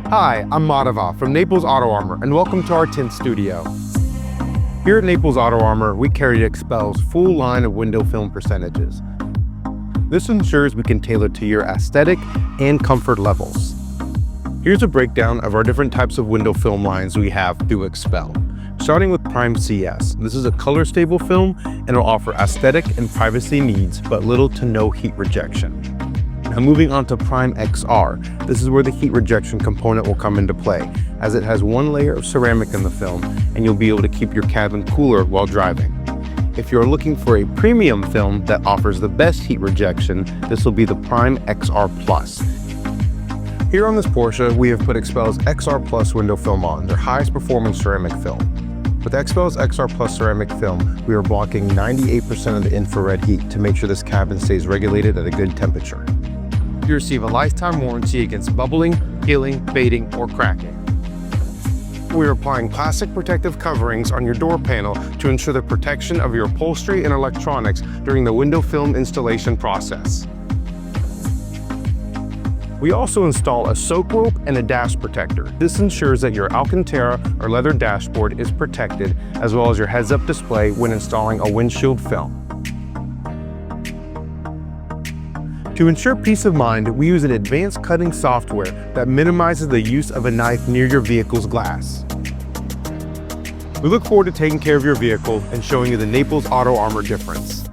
Hi, I'm Madhava from Naples Auto Armour, and welcome to our Tint studio. Here at Naples Auto Armour, we carry XPEL's full line of window film percentages. This ensures we can tailor to your aesthetic and comfort levels. Here's a breakdown of our different types of window film lines we have through XPEL. Starting with Prime CS. This is a color stable film and will offer aesthetic and privacy needs, but little to no heat rejection. Now moving on to Prime XR, this is where the heat rejection component will come into play, as it has one layer of ceramic in the film and you'll be able to keep your cabin cooler while driving. If you're looking for a premium film that offers the best heat rejection, this will be the Prime XR Plus. Here on this Porsche, we have put XPEL's XR Plus window film on, their highest performance ceramic film. With XPEL's XR Plus ceramic film, we are blocking 98% of the infrared heat to make sure this cabin stays regulated at a good temperature. You receive a lifetime warranty against bubbling, peeling, fading, or cracking. We are applying plastic protective coverings on your door panel to ensure the protection of your upholstery and electronics during the window film installation process. We also install a soak rope and a dash protector. This ensures that your Alcantara or leather dashboard is protected, as well as your heads-up display when installing a windshield film. To ensure peace of mind, we use an advanced cutting software that minimizes the use of a knife near your vehicle's glass. We look forward to taking care of your vehicle and showing you the Naples Auto Armour difference.